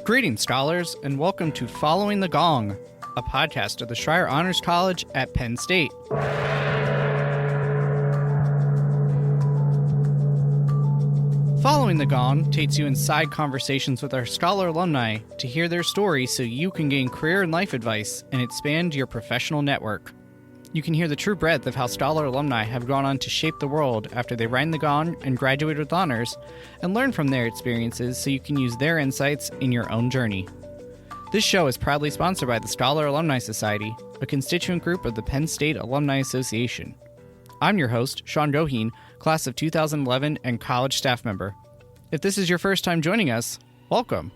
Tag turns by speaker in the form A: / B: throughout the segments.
A: Greetings, scholars, and welcome to Following the Gong, a podcast of the Schreyer Honors College at Penn State. Following the Gong takes you inside conversations with our scholar alumni to hear their stories so you can gain career and life advice and expand your professional network. You can hear the true breadth of how scholar alumni have gone on to shape the world after they rang the gong and graduated with honors, and learn from their experiences so you can use their insights in your own journey. This show is proudly sponsored by the Scholar Alumni Society, a constituent group of the Penn State Alumni Association. I'm your host, Sean Goheen, class of 2011 and college staff member. If this is your first time joining us, welcome.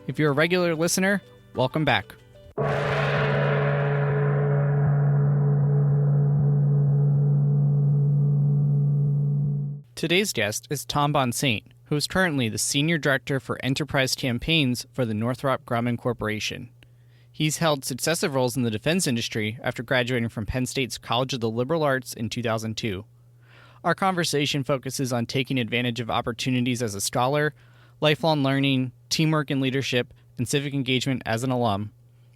A: If you're a regular listener, welcome back. Today's guest is Tom Bonsaint, who is currently the Senior Director for Enterprise Campaigns for the Northrup Grumman Corporation. He's held successive roles in the defense industry after graduating from Penn State's College of the Liberal Arts in 2002. Our conversation focuses on taking advantage of opportunities as a scholar, lifelong learning, teamwork and leadership, and civic engagement as an alum.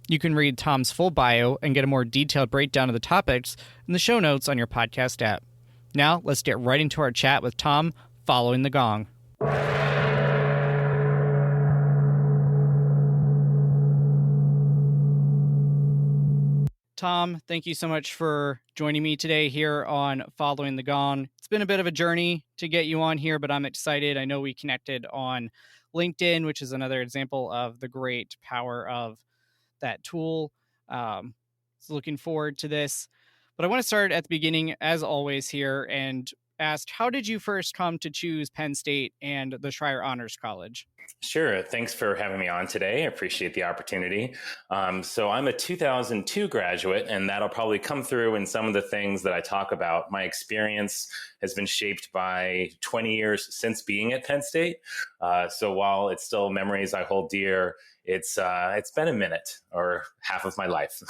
A: You can read Tom's full bio and get a more detailed breakdown of the topics in the show notes on your podcast app. Now, let's get right into our chat with Tom following the gong. Tom, thank you so much for joining me today here on Following the Gong. It's been a bit of a journey to get you on here, but I'm excited. I know we connected on LinkedIn, which is another example of the great power of that tool. So looking forward to this. But I want to start at the beginning, as always, here and ask, how did you first come to choose Penn State and the Schreyer Honors College?
B: Sure. Thanks for having me on today. I appreciate the opportunity. So I'm a 2002 graduate, and that'll probably come through in some of the things that I talk about. My experience has been shaped by 20 years since being at Penn State. So while it's still memories I hold dear, it's been a minute or half of my life.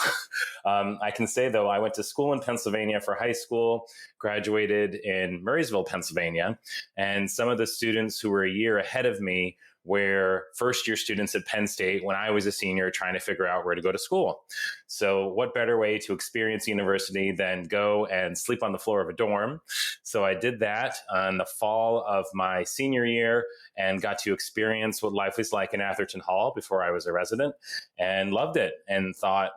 B: I can say, though, I went to school in Pennsylvania for high school, graduated in Murraysville, Pennsylvania, and some of the students who were a year ahead of me were first-year students at Penn State when I was a senior trying to figure out where to go to school. So what better way to experience university than go and sleep on the floor of a dorm? So I did that in the fall of my senior year and got to experience what life was like in Atherton Hall before I was a resident, and loved it and thought,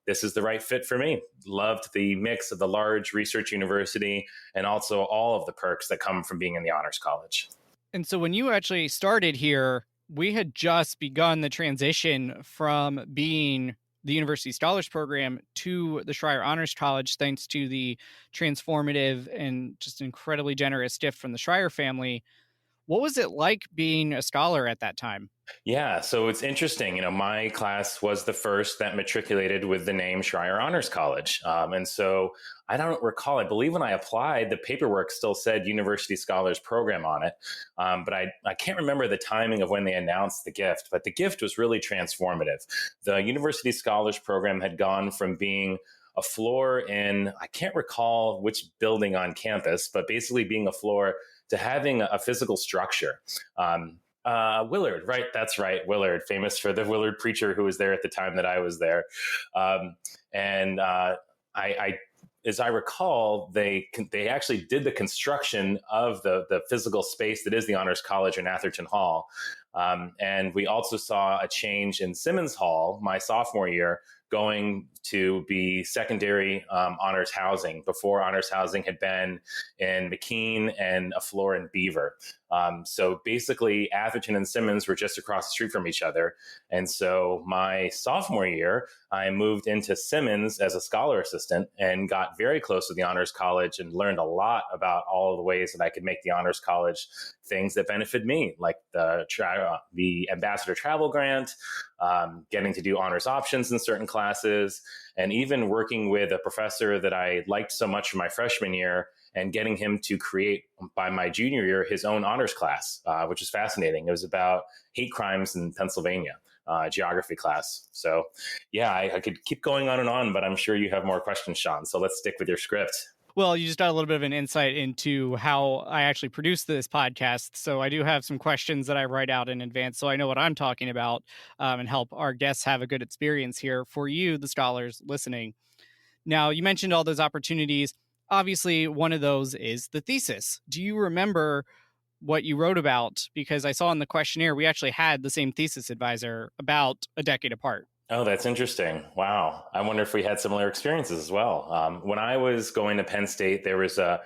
B: this is the right fit for me. Loved the mix of the large research university and also all of the perks that come from being in the Honors College.
A: And so when you actually started here, we had just begun the transition from being the University Scholars Program to the Schreyer Honors College, thanks to the transformative and just incredibly generous gift from the Schreyer family. What was it like being a scholar at that time?
B: Yeah, so it's interesting. My class was the first that matriculated with the name Schreyer Honors College. And so I don't recall, I believe when I applied, the paperwork still said University Scholars Program on it. But I can't remember the timing of when they announced the gift, but the gift was really transformative. The University Scholars Program had gone from being a floor in, I can't recall which building on campus, but basically being a floor to having a physical structure. Willard, right? That's right. Willard, famous for the Willard preacher who was there at the time that I was there. As I recall, they actually did the construction of the physical space that is the Honors College in Atherton Hall. And we also saw a change in Simmons Hall my sophomore year, going to be secondary honors housing. Before, honors housing had been in McKean and a floor in Beaver. So basically, Atherton and Simmons were just across the street from each other. And so my sophomore year, I moved into Simmons as a scholar assistant and got very close to the Honors College and learned a lot about all of the ways that I could make the Honors College things that benefit me, like the ambassador travel grant, getting to do honors options in certain classes, and even working with a professor that I liked so much from my freshman year and getting him to create by my junior year his own honors class, which is fascinating. It was about hate crimes in Pennsylvania, geography class. So yeah, I could keep going on and on, but I'm sure you have more questions, Sean. So let's stick with your script.
A: Well, you just got a little bit of an insight into how I actually produce this podcast. So I do have some questions that I write out in advance so I know what I'm talking about, and help our guests have a good experience here for you, the scholars listening. Now, you mentioned all those opportunities. Obviously, one of those is the thesis. Do you remember what you wrote about? Because I saw in the questionnaire we actually had the same thesis advisor about a decade apart.
B: Oh, that's interesting. Wow. I wonder if we had similar experiences as well. When I was going to Penn State, there was a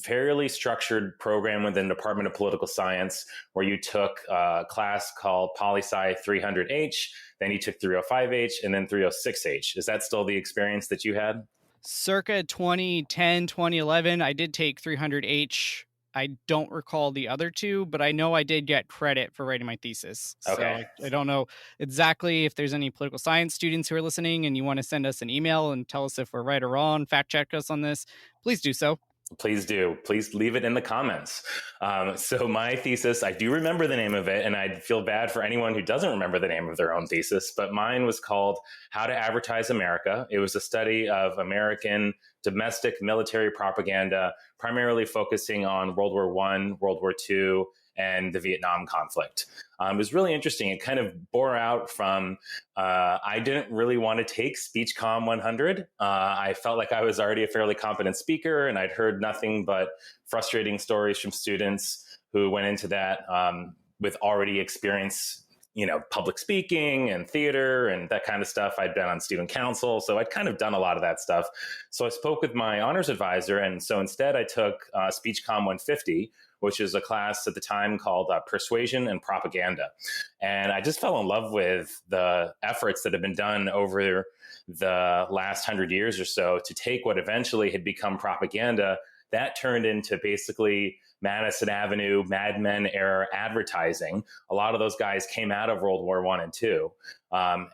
B: fairly structured program within the Department of Political Science where you took a class called Poli-Sci 300H, then you took 305H, and then 306H. Is that still the experience that you had?
A: Circa 2010, 2011, I did take 300H. I don't recall the other two, but I know I did get credit for writing my thesis.
B: Okay.
A: So I don't know exactly if there's any political science students who are listening and you want to send us an email and tell us if we're right or wrong, fact check us on this, please do so.
B: Please do. Please leave it in the comments. So my thesis, I do remember the name of it, and I feel bad for anyone who doesn't remember the name of their own thesis, but mine was called How to Advertise America. It was a study of American domestic military propaganda, primarily focusing on World War I, World War II, and the Vietnam conflict. It was really interesting. It kind of bore out from, I didn't really want to take SpeechComm 100. I felt like I was already a fairly competent speaker, and I'd heard nothing but frustrating stories from students who went into that with already experience, public speaking and theater and that kind of stuff. I'd been on student council, so I'd kind of done a lot of that stuff. So I spoke with my honors advisor, and so instead I took SpeechComm 150, which is a class at the time called Persuasion and Propaganda. And I just fell in love with the efforts that have been done over the last 100 years or so to take what eventually had become propaganda that turned into basically Madison Avenue, Mad Men era advertising. A lot of those guys came out of World War I and II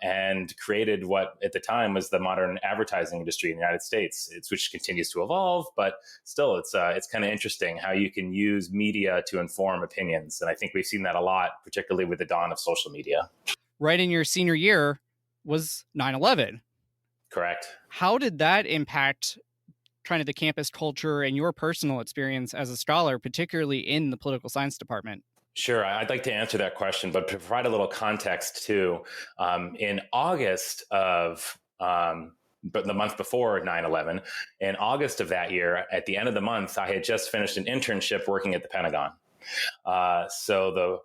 B: and created what at the time was the modern advertising industry in the United States, which continues to evolve, but still it's kind of interesting how you can use media to inform opinions. And I think we've seen that a lot, particularly with the dawn of social media.
A: Right in your senior year was 9/11.
B: Correct.
A: How did that impact kind of the campus culture and your personal experience as a scholar, particularly in the political science department?
B: Sure. I'd like to answer that question, but to provide a little context too, in August of but the month before 9/11, in August of that year, at the end of the month, I had just finished an internship working at the Pentagon. So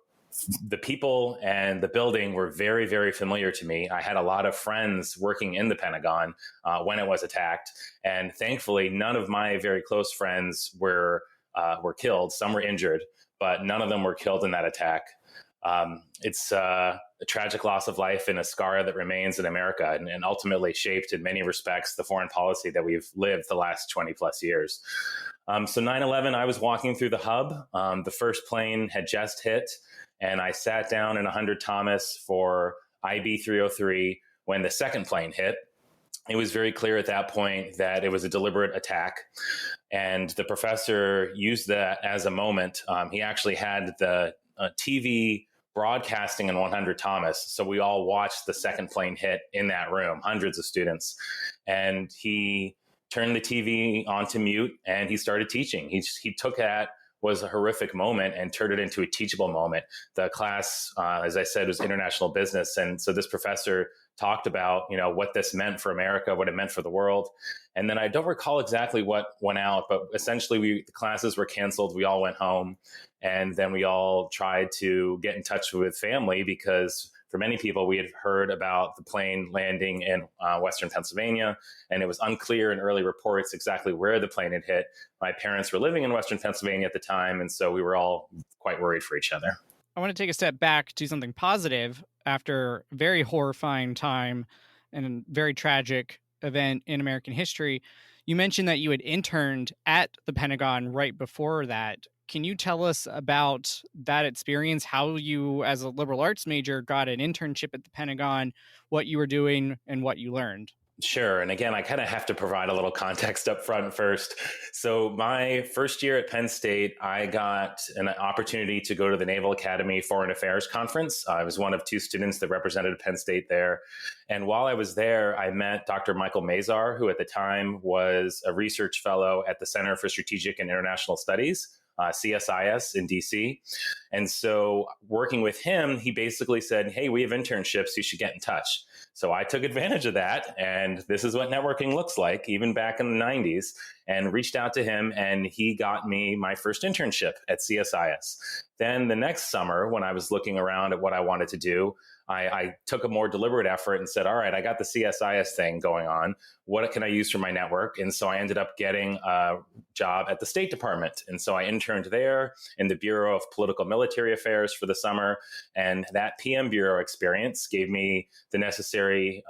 B: the people and the building were very, very familiar to me. I had a lot of friends working in the Pentagon when it was attacked. And thankfully, none of my very close friends were killed. Some were injured, but none of them were killed in that attack. It's a tragic loss of life and a scar that remains in America and ultimately shaped in many respects the foreign policy that we've lived the last 20 plus years. So 9/11, I was walking through the hub. The first plane had just hit, and I sat down in 100 Thomas for IB 303 when the second plane hit. It was very clear at that point that it was a deliberate attack. And the professor used that as a moment. He actually had the TV broadcasting in 100 Thomas. So we all watched the second plane hit in that room, hundreds of students. And he turned the TV onto mute and he started teaching. He took that was a horrific moment and turned it into a teachable moment. The class, as I said, was international business. And so this professor talked about, what this meant for America, what it meant for the world. And then I don't recall exactly what went out, but essentially the classes were canceled. We all went home, and then we all tried to get in touch with family because for many people, we had heard about the plane landing in Western Pennsylvania, and it was unclear in early reports exactly where the plane had hit. My parents were living in Western Pennsylvania at the time, and so we were all quite worried for each other.
A: I want to take a step back to something positive after a very horrifying time and a very tragic event in American history. You mentioned that you had interned at the Pentagon right before that. Can you tell us about that experience, how you, as a liberal arts major, got an internship at the Pentagon, what you were doing, and what you learned?
B: Sure. And again, I kind of have to provide a little context up front first. So, my first year at Penn State, I got an opportunity to go to the Naval Academy Foreign Affairs Conference. I was one of two students that represented Penn State there. And while I was there, I met Dr. Michael Mazar, who at the time was a research fellow at the Center for Strategic and International Studies. CSIS in DC. And so, working with him, he basically said, "Hey, we have internships. You should get in touch." So I took advantage of that. And this is what networking looks like, even back in the 90s, and reached out to him. And he got me my first internship at CSIS. Then the next summer, when I was looking around at what I wanted to do, I took a more deliberate effort and said, all right, I got the CSIS thing going on. What can I use for my network? And so I ended up getting a job at the State Department. And so I interned there in the Bureau of Political Military Affairs for the summer. And that PM Bureau experience gave me the necessary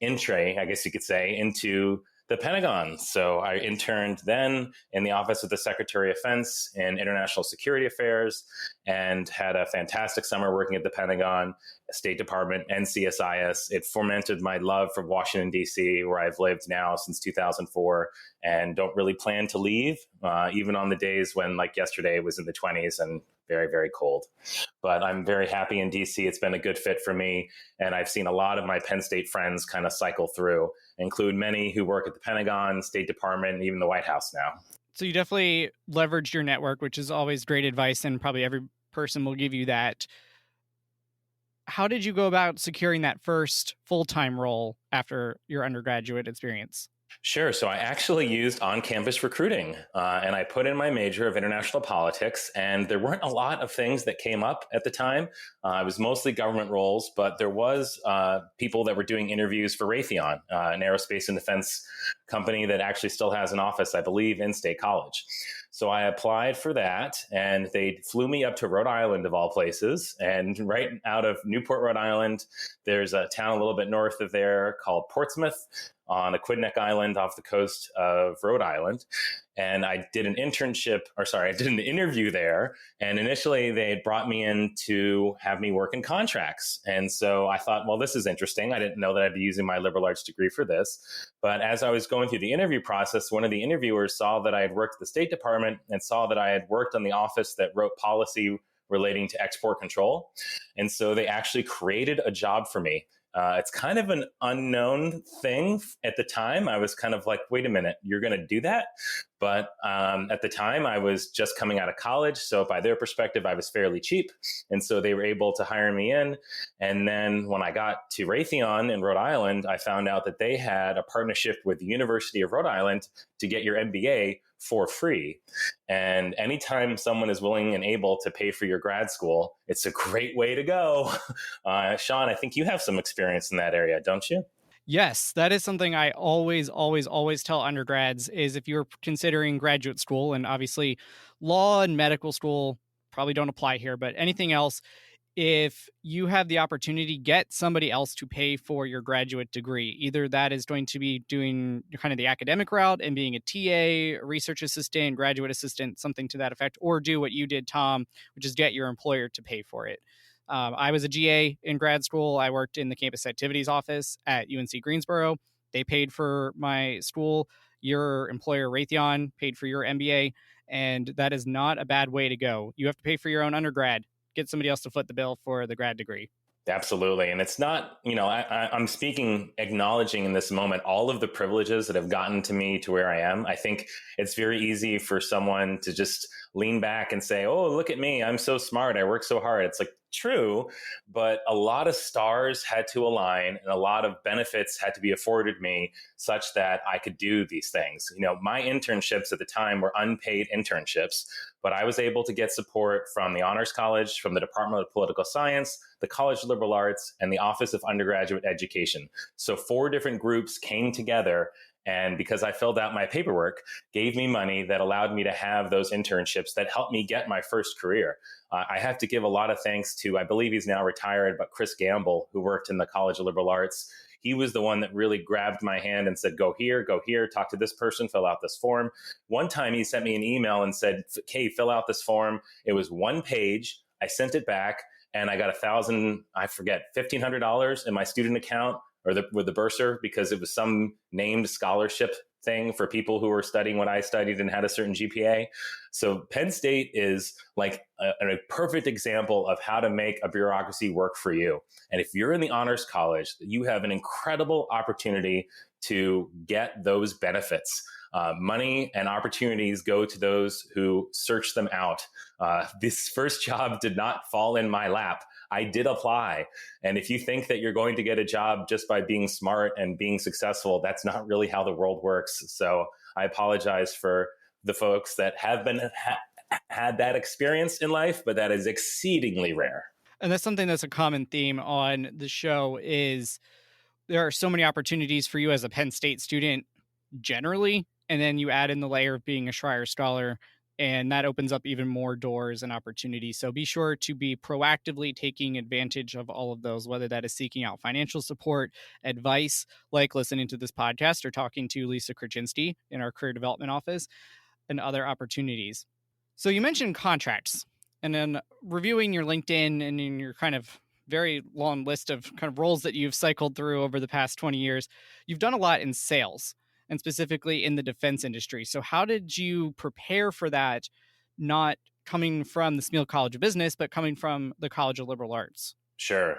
B: entree, I guess you could say, into the Pentagon. So I interned then in the Office of the Secretary of Defense in International Security Affairs and had a fantastic summer working at the Pentagon, State Department, and CSIS. It fomented my love for Washington, D.C., where I've lived now since 2004 and don't really plan to leave, even on the days when, like yesterday, it was in the 20s and very, very cold. But I'm very happy in DC. It's been a good fit for me. And I've seen a lot of my Penn State friends kind of cycle through, include many who work at the Pentagon, State Department, and even the White House now.
A: So you definitely leveraged your network, which is always great advice, and probably every person will give you that. How did you go about securing that first full-time role after your undergraduate experience?
B: Sure. So I actually used on-campus recruiting, and I put in my major of international politics, and there weren't a lot of things that came up at the time. It was mostly government roles, but there was people that were doing interviews for Raytheon, an aerospace and defense company that actually still has an office, I believe, in State College. So I applied for that, and they flew me up to Rhode Island, of all places. And right out of Newport, Rhode Island, there's a town a little bit north of there called Portsmouth on Aquidneck Island off the coast of Rhode Island. And I did an interview there. And initially they had brought me in to have me work in contracts. And so I thought, well, this is interesting. I didn't know that I'd be using my liberal arts degree for this. But as I was going through the interview process, one of the interviewers saw that I had worked at the State Department and saw that I had worked on the office that wrote policy relating to export control. And so they actually created a job for me. It's kind of an unknown thing at the time. I was kind of like, wait a minute, you're going to do that? But at the time, I was just coming out of college. So by their perspective, I was fairly cheap. And so they were able to hire me in. And then when I got to Raytheon in Rhode Island, I found out that they had a partnership with the University of Rhode Island to get your MBA for free. And anytime someone is willing and able to pay for your grad school, it's a great way to go. Sean, I think you have some experience in that area, don't you?
A: Yes, that is something I always tell undergrads is if you're considering graduate school, and obviously law and medical school probably don't apply here, but anything else, if you have the opportunity, get somebody else to pay for your graduate degree. Either that is going to be doing kind of the academic route and being a TA, research assistant, graduate assistant, something to that effect, or do what you did, Tom, which is get your employer to pay for it. I was a GA in grad school. I worked in the campus activities office at UNC Greensboro. They paid for my school. Your employer, Raytheon, paid for your MBA. And that is not a bad way to go. You have to pay for your own undergrad. Get somebody else to foot the bill for the grad degree.
B: Absolutely. And it's not, I'm speaking, acknowledging in this moment, all of the privileges that have gotten to me to where I am. I think it's very easy for someone to just lean back and say, oh, look at me. I'm so smart. I work so hard. It's like, true, but a lot of stars had to align and a lot of benefits had to be afforded me such that I could do these things. My internships at the time were unpaid internships, but I was able to get support from the Honors College, from the Department of Political Science, the College of Liberal Arts, and the Office of Undergraduate Education. So 4 different groups came together, and because I filled out my paperwork, gave me money that allowed me to have those internships that helped me get my first career. I have to give a lot of thanks to, I believe he's now retired, but Chris Gamble, who worked in the College of Liberal Arts. He was the one that really grabbed my hand and said, go here, talk to this person, fill out this form. One time he sent me an email and said, hey, fill out this form. It was 1 page. I sent it back and I got $1,500 in my student account or with the bursar because it was some named scholarship thing for people who were studying what I studied and had a certain GPA. So Penn State is like a perfect example of how to make a bureaucracy work for you. And if you're in the honors college, you have an incredible opportunity to get those benefits. Money and opportunities go to those who search them out. This first job did not fall in my lap. I did apply. And if you think that you're going to get a job just by being smart and being successful, that's not really how the world works. So I apologize for the folks that have had that experience in life, but that is exceedingly rare.
A: And that's something that's a common theme on the show is there are so many opportunities for you as a Penn State student generally, and then you add in the layer of being a Schreyer Scholar, and that opens up even more doors and opportunities. So be sure to be proactively taking advantage of all of those, whether that is seeking out financial support, advice, like listening to this podcast or talking to Lisa Kraczynski in our career development office, and other opportunities. So you mentioned contracts, and then reviewing your LinkedIn and in your kind of very long list of kind of roles that you've cycled through over the past 20 years, you've done a lot in sales and specifically in the defense industry. So how did you prepare for that, not coming from the Smeal College of Business, but coming from the College of Liberal Arts?
B: Sure.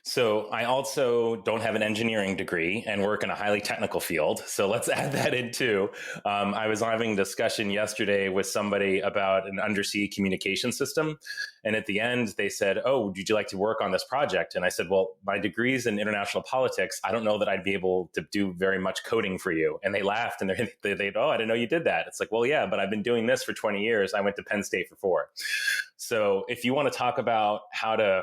B: So I also don't have an engineering degree and work in a highly technical field. So let's add that in too. I was having a discussion yesterday with somebody about an undersea communication system. And at the end, they said, "Oh, would you like to work on this project?" And I said, "Well, my degree's in international politics. I don't know that I'd be able to do very much coding for you." And they laughed and they "Oh, I didn't know you did that." It's like, well, yeah, but I've been doing this for 20 years. I went to Penn State for 4. So if you want to talk about how to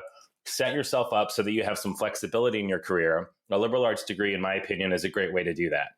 B: set yourself up so that you have some flexibility in your career, a liberal arts degree, in my opinion, is a great way to do that.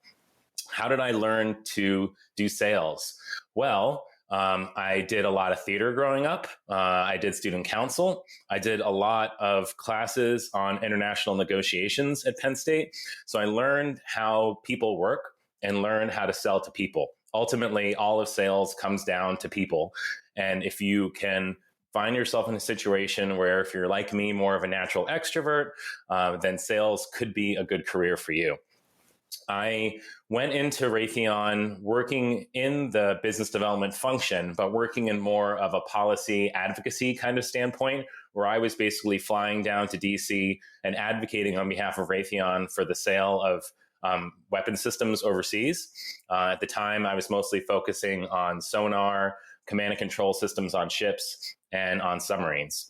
B: How did I learn to do sales? Well, I did a lot of theater growing up. I did student council. I did a lot of classes on international negotiations at Penn State. So I learned how people work and learned how to sell to people. Ultimately, all of sales comes down to people. And if you can find yourself in a situation where, if you're like me, more of a natural extrovert, then sales could be a good career for you. I went into Raytheon working in the business development function, but working in more of a policy advocacy kind of standpoint, where I was basically flying down to DC and advocating on behalf of Raytheon for the sale of weapon systems overseas. At the time, I was mostly focusing on sonar, command and control systems on ships, and on submarines.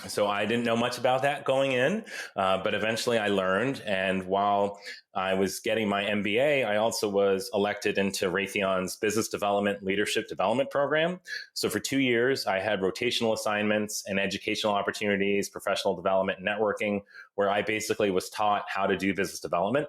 B: So I didn't know much about that going in, but eventually I learned. And while I was getting my MBA, I also was elected into Raytheon's business development leadership development program. So for 2 years, I had rotational assignments and educational opportunities, professional development, networking, where I basically was taught how to do business development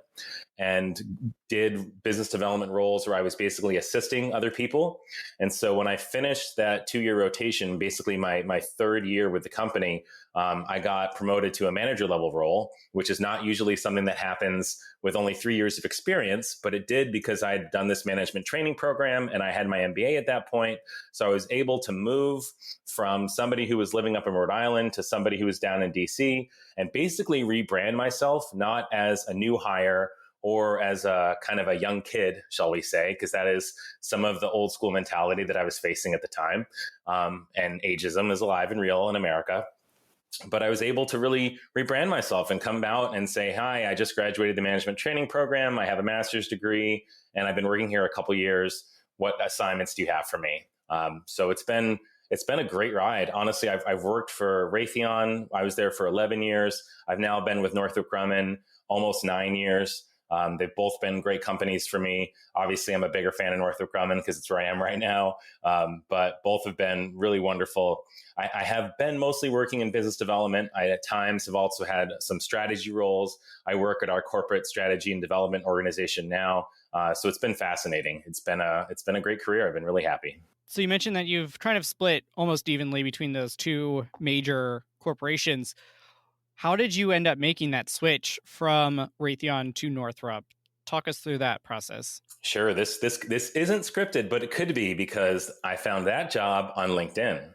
B: and did business development roles where I was basically assisting other people. And so when I finished that 2-year rotation, basically my third year with the company, I got promoted to a manager level role, which is not usually something that happens with only 3 years of experience, but it did because I had done this management training program and I had my MBA at that point. So I was able to move from somebody who was living up in Rhode Island to somebody who was down in DC and basically rebrand myself, not as a new hire or as a kind of a young kid, shall we say, because that is some of the old school mentality that I was facing at the time. And ageism is alive and real in America. But I was able to really rebrand myself and come out and say, "Hi, I just graduated the management training program. I have a master's degree and I've been working here a couple years. What assignments do you have for me?" So it's been a great ride. Honestly, I've worked for Raytheon. I was there for 11 years. I've now been with Northrop Grumman almost 9 years. They've both been great companies for me. Obviously, I'm a bigger fan of Northrop Grumman because it's where I am right now. But both have been really wonderful. I have been mostly working in business development. I at times have also had some strategy roles. I work at our corporate strategy and development organization now. So it's been fascinating. It's been a great career. I've been really happy.
A: So you mentioned that you've kind of split almost evenly between those two major corporations. How did you end up making that switch from Raytheon to Northrop? Talk us through that process.
B: Sure. This isn't scripted, but it could be because I found that job on LinkedIn.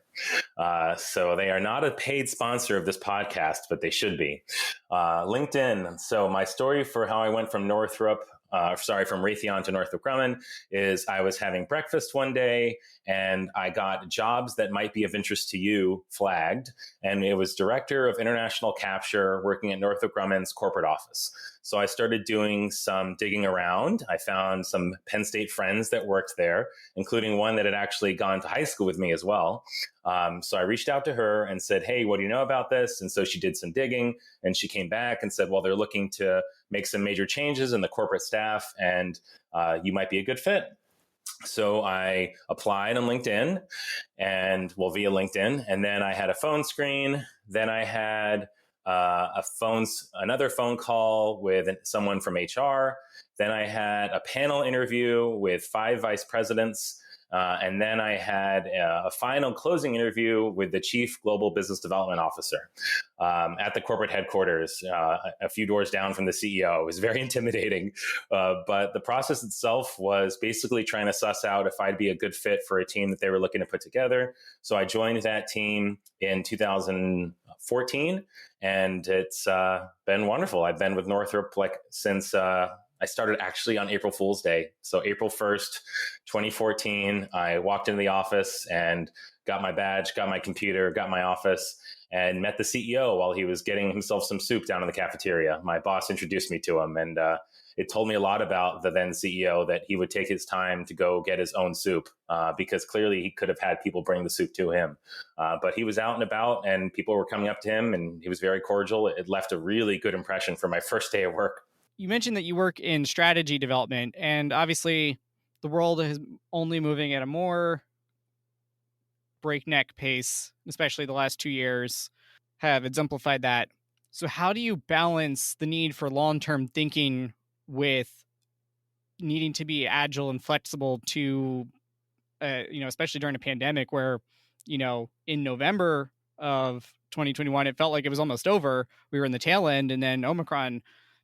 B: So they are not a paid sponsor of this podcast, but they should be. LinkedIn. So my story for how I went from from Raytheon to Northrop Grumman is I was having breakfast one day and I got jobs that might be of interest to you flagged. And it was Director of International Capture working at Northrop Grumman's corporate office. So I started doing some digging around. I found some Penn State friends that worked there, including one that had actually gone to high school with me as well. So I reached out to her and said, hey, what do you know about this? And so she did some digging and she came back and said, well, they're looking to make some major changes in the corporate staff and you might be a good fit. So I applied on LinkedIn via LinkedIn. And then I had a phone screen. Then I had another phone call with someone from HR. Then I had a panel interview with 5 vice presidents. And then I had a final closing interview with the Chief Global Business Development Officer at the corporate headquarters, a few doors down from the CEO. It was very intimidating, but the process itself was basically trying to suss out if I'd be a good fit for a team that they were looking to put together. So I joined that team in 2014, and it's been wonderful. I've been with Northrop since I started actually on April Fool's Day. So April 1st, 2014, I walked into the office and got my badge, got my computer, got my office, and met the CEO while he was getting himself some soup down in the cafeteria. My boss introduced me to him, and it told me a lot about the then CEO, that he would take his time to go get his own soup because clearly he could have had people bring the soup to him. But he was out and about and people were coming up to him and he was very cordial. It left a really good impression for my first day of work.
A: You mentioned that you work in strategy development, and obviously the world is only moving at a more breakneck pace, especially the last 2 years have exemplified that. So how do you balance the need for long-term thinking with needing to be agile and flexible to, especially during a pandemic where, in November of 2021, it felt like it was almost over. We were in the tail end, and then Omicron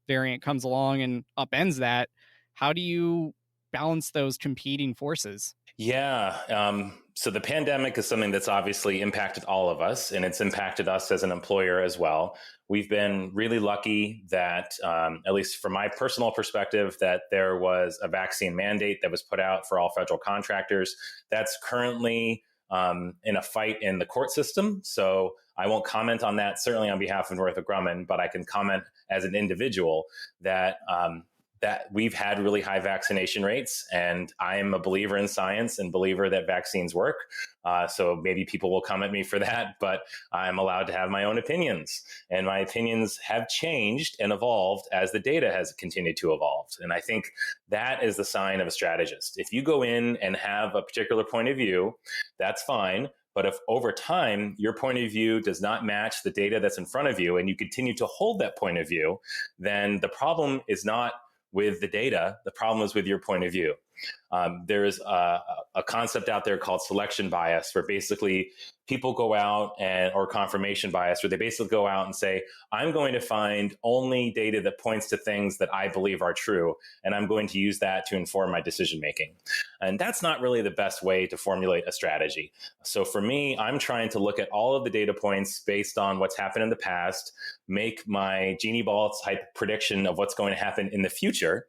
A: variant comes along and upends that. How do you balance those competing forces?
B: Yeah. So the pandemic is something that's obviously impacted all of us, and it's impacted us as an employer as well. We've been really lucky that, at least from my personal perspective, that there was a vaccine mandate that was put out for all federal contractors. That's currently in a fight in the court system. So I won't comment on that, certainly on behalf of Northrop Grumman, but I can comment as an individual that we've had really high vaccination rates. And I am a believer in science and believer that vaccines work. So maybe people will come at me for that, but I'm allowed to have my own opinions. And my opinions have changed and evolved as the data has continued to evolve. And I think that is the sign of a strategist. If you go in and have a particular point of view, that's fine. But if over time your point of view does not match the data that's in front of you and you continue to hold that point of view, then the problem is not with the data. The problem is with your point of view. There's a concept out there called selection bias, where basically people go out or confirmation bias, where they basically go out and say, I'm going to find only data that points to things that I believe are true, and I'm going to use that to inform my decision making. And that's not really the best way to formulate a strategy. So for me, I'm trying to look at all of the data points based on what's happened in the past, make my genie ball type prediction of what's going to happen in the future,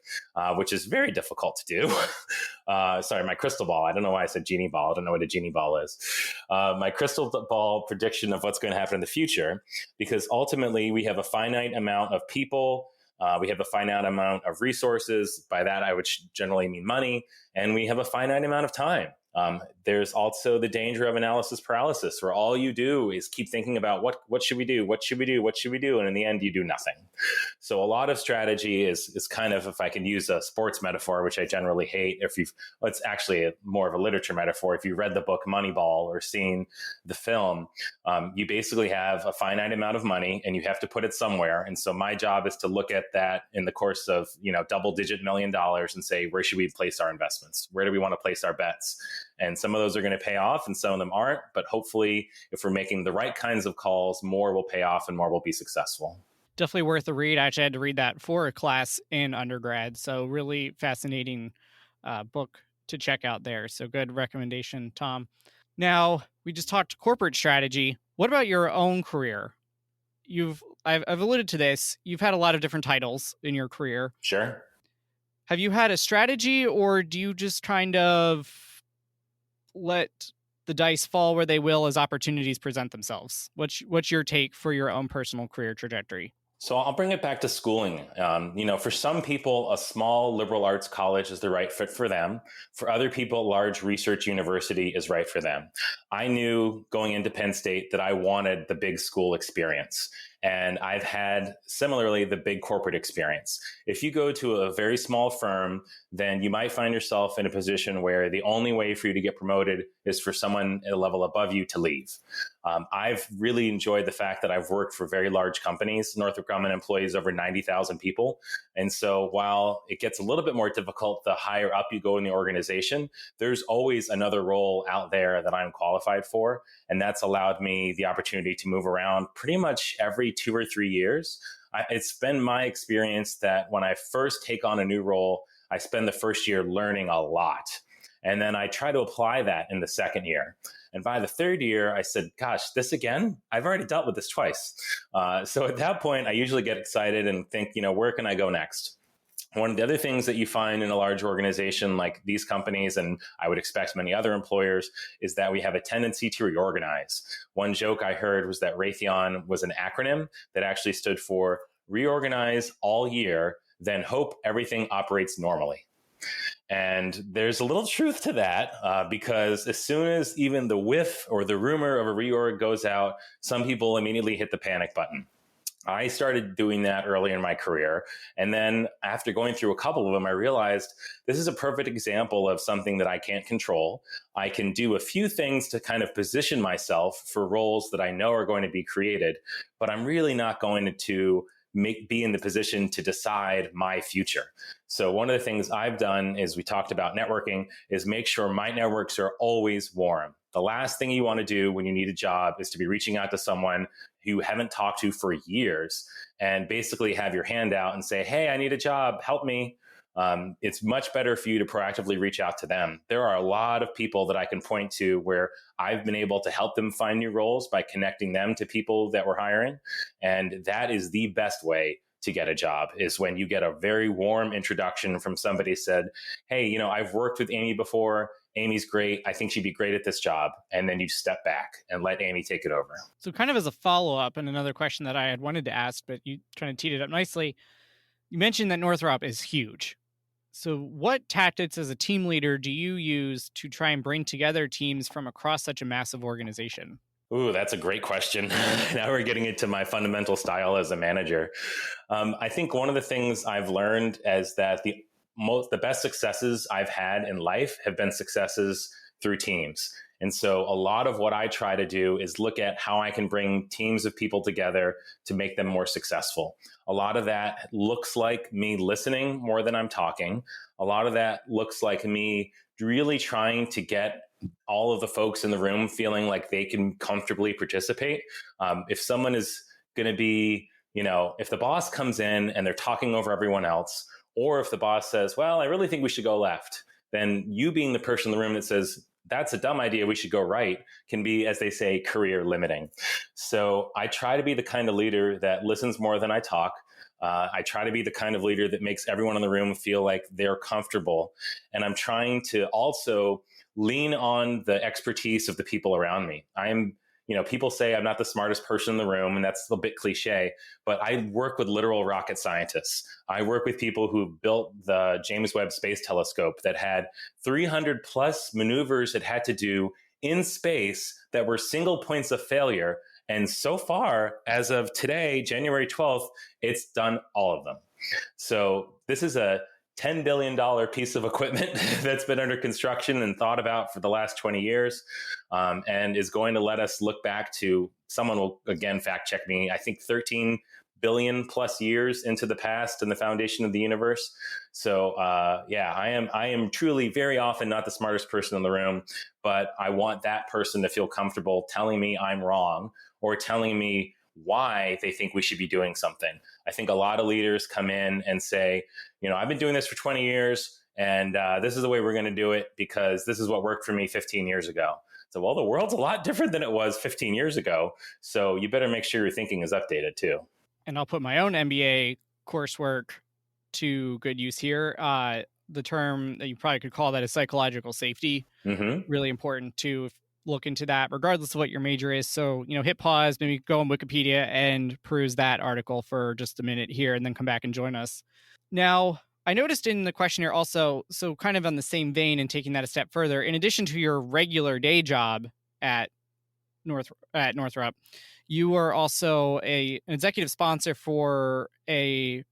B: which is very difficult to do. Sorry, my crystal ball. I don't know why I said genie ball. I don't know what a genie ball is. My crystal ball prediction of what's going to happen in the future, because ultimately we have a finite amount of people. We have a finite amount of resources. By that, I would generally mean money. And we have a finite amount of time. There's also the danger of analysis paralysis, where all you do is keep thinking about what should we do? What should we do? What should we do? And in the end, you do nothing. So a lot of strategy is kind of, if I can use a sports metaphor, which I generally hate, it's actually more of a literature metaphor. If you read the book Moneyball or seen the film, you basically have a finite amount of money and you have to put it somewhere. And so my job is to look at that in the course of, double-digit $1 million and say, where should we place our investments? Where do we want to place our bets? And some of those are going to pay off and some of them aren't. But hopefully, if we're making the right kinds of calls, more will pay off and more will be successful.
A: Definitely worth a read. I actually had to read that for a class in undergrad. So really fascinating book to check out there. So good recommendation, Tom. Now, we just talked corporate strategy. What about your own career? I've alluded to this. You've had a lot of different titles in your career.
B: Sure.
A: Have you had a strategy, or do you just kind of let the dice fall where they will as opportunities present themselves? What's your take for your own personal career trajectory?
B: So I'll bring it back to schooling. For some people, a small liberal arts college is the right fit for them. For other people, a large research university is right for them. I knew going into Penn State that I wanted the big school experience. And I've had similarly the big corporate experience. If you go to a very small firm, then you might find yourself in a position where the only way for you to get promoted is for someone at a level above you to leave. I've really enjoyed the fact that I've worked for very large companies. Northrop Grumman employs over 90,000 people. And so while it gets a little bit more difficult the higher up you go in the organization, there's always another role out there that I'm qualified for. And that's allowed me the opportunity to move around pretty much every 2 or 3 years. It's been my experience that when I first take on a new role, I spend the first year learning a lot. And then I try to apply that in the second year. And by the third year, I said, gosh, this again? I've already dealt with this twice. So at that point, I usually get excited and think, where can I go next? One of the other things that you find in a large organization like these companies, and I would expect many other employers, is that we have a tendency to reorganize. One joke I heard was that Raytheon was an acronym that actually stood for reorganize all year, then hope everything operates normally. And there's a little truth to that because as soon as even the whiff or the rumor of a reorg goes out, some people immediately hit the panic button. I started doing that early in my career. And then after going through a couple of them, I realized this is a perfect example of something that I can't control. I can do a few things to kind of position myself for roles that I know are going to be created, but I'm really not going to be in the position to decide my future. So one of the things I've done is we talked about networking is make sure my networks are always warm. The last thing you want to do when you need a job is to be reaching out to someone who you haven't talked to for years and basically have your hand out and say, hey, I need a job, help me. It's much better for you to proactively reach out to them. There are a lot of people that I can point to where I've been able to help them find new roles by connecting them to people that we're hiring. And that is the best way to get a job, is when you get a very warm introduction from somebody who said, hey, I've worked with Amy before. Amy's great. I think she'd be great at this job. And then you step back and let Amy take it over.
A: So kind of as a follow-up, and another question that I had wanted to ask, but you kind of teed it up nicely. You mentioned that Northrop is huge. So what tactics as a team leader do you use to try and bring together teams from across such a massive organization?
B: Ooh, that's a great question. Now we're getting into my fundamental style as a manager. I think one of the things I've learned is that the best successes I've had in life have been successes through teams. And so a lot of what I try to do is look at how I can bring teams of people together to make them more successful. A lot of that looks like me listening more than I'm talking. A lot of that looks like me really trying to get all of the folks in the room feeling like they can comfortably participate. If someone is going to be, if the boss comes in and they're talking over everyone else, or if the boss says, well, I really think we should go left, then you being the person in the room that says, that's a dumb idea, we should go right, can be, as they say, career limiting. So I try to be the kind of leader that listens more than I talk. I try to be the kind of leader that makes everyone in the room feel like they're comfortable. And I'm trying to also lean on the expertise of the people around me. People say I'm not the smartest person in the room, and that's a bit cliche, but I work with literal rocket scientists. I work with people who built the James Webb Space Telescope that had 300 plus maneuvers it had to do in space that were single points of failure. And so far, as of today, January 12th, it's done all of them. So this is a $10 billion piece of equipment that's been under construction and thought about for the last 20 years and is going to let us look back to, someone will again fact check me, I think 13 billion plus years into the past and the foundation of the universe. So I am truly very often not the smartest person in the room, but I want that person to feel comfortable telling me I'm wrong or telling me why they think we should be doing something. I think a lot of leaders come in and say, I've been doing this for 20 years and this is the way we're going to do it because this is what worked for me 15 years ago. So, well, the world's a lot different than it was 15 years ago. So you better make sure your thinking is updated too.
A: And I'll put my own MBA coursework to good use here. The term that you probably could call that is psychological safety. Really important to look into that, regardless of what your major is. So, hit pause, maybe go on Wikipedia and peruse that article for just a minute here, and then come back and join us. Now, I noticed in the questionnaire also, so kind of on the same vein and taking that a step further, in addition to your regular day job at Northrup, you are also an executive sponsor for I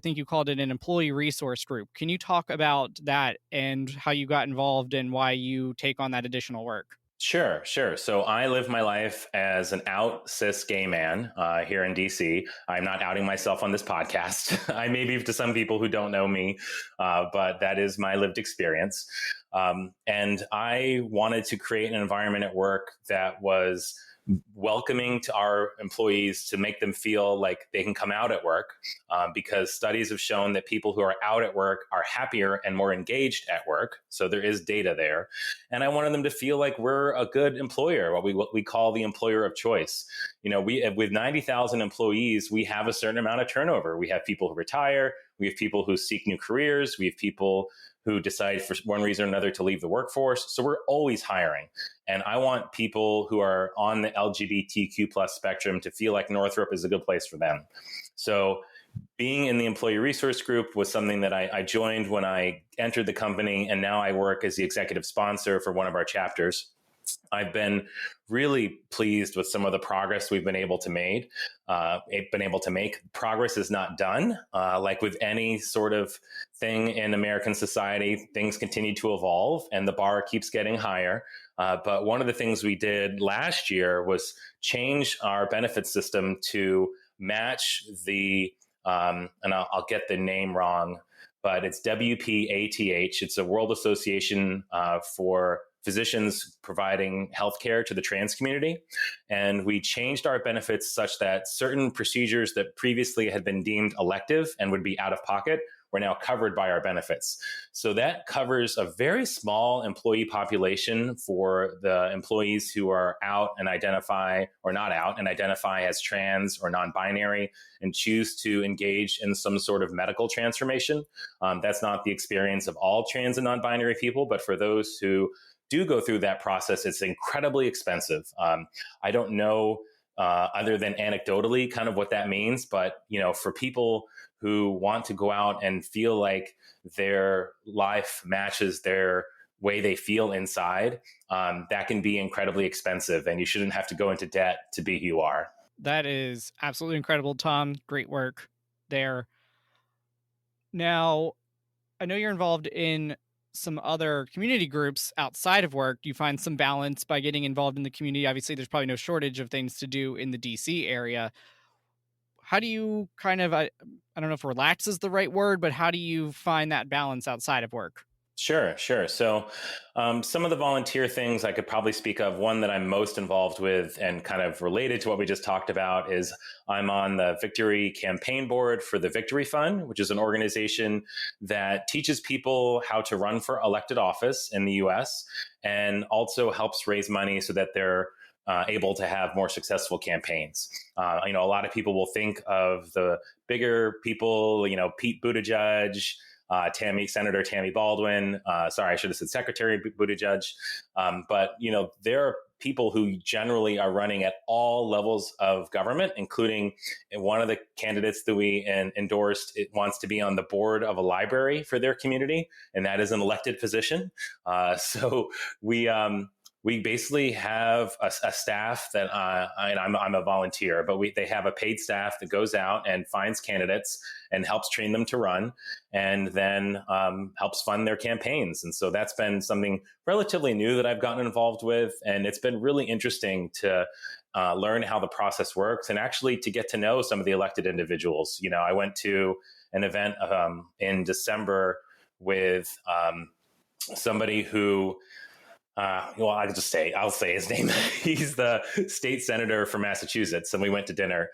A: think you called it an employee resource group. Can you talk about that and how you got involved and why you take on that additional work?
B: Sure. So I live my life as an out cis gay man here in DC. I'm not outing myself on this podcast. I may be to some people who don't know me, but that is my lived experience. And I wanted to create an environment at work that was welcoming to our employees, to make them feel like they can come out at work, because studies have shown that people who are out at work are happier and more engaged at work. So there is data there. And I wanted them to feel like we're a good employer, what we call the employer of choice. With 90,000 employees, we have a certain amount of turnover. We have people who retire. We have people who seek new careers. We have people who decide for one reason or another to leave the workforce. So we're always hiring. And I want people who are on the LGBTQ plus spectrum to feel like Northrup is a good place for them. So being in the employee resource group was something that I joined when I entered the company. And now I work as the executive sponsor for one of our chapters. I've been really pleased with some of the progress we've been able to make. Progress is not done. Like with any sort of thing in American society, things continue to evolve and the bar keeps getting higher. But one of the things we did last year was change our benefit system to match the, and I'll get the name wrong, but it's WPATH. It's a World Association for physicians providing healthcare to the trans community. And we changed our benefits such that certain procedures that previously had been deemed elective and would be out of pocket were now covered by our benefits. So that covers a very small employee population for the employees who are out and identify, or not out and identify as trans or non-binary and choose to engage in some sort of medical transformation. That's not the experience of all trans and non-binary people, but for those who do go through that process, it's incredibly expensive. I don't know other than anecdotally kind of what that means, but for people who want to go out and feel like their life matches their way they feel inside, that can be incredibly expensive, and you shouldn't have to go into debt to be who you are.
A: That is absolutely incredible, Tom. Great work there. Now, I know you're involved in some other community groups outside of work. Do you find some balance by getting involved in the community? Obviously, there's probably no shortage of things to do in the DC area. How do you kind of, I don't know if relax is the right word, but how do you find that balance outside of work?
B: Sure. So some of the volunteer things I could probably speak of, one that I'm most involved with and kind of related to what we just talked about, is I'm on the Victory campaign board for the Victory Fund, which is an organization that teaches people how to run for elected office in the US and also helps raise money so that they're able to have more successful campaigns. A lot of people will think of the bigger people, Pete Buttigieg, Senator Tammy Baldwin. Sorry, I should have said Secretary Buttigieg. But there are people who generally are running at all levels of government, including one of the candidates that we endorsed. It wants to be on the board of a library for their community, and that is an elected position. So we basically have a staff that, and I'm a volunteer, but they have a paid staff that goes out and finds candidates and helps train them to run, and then helps fund their campaigns. And so that's been something relatively new that I've gotten involved with. And it's been really interesting to learn how the process works and actually to get to know some of the elected individuals. I went to an event in December with somebody who, I'll say his name. He's the state senator for Massachusetts, and we went to dinner.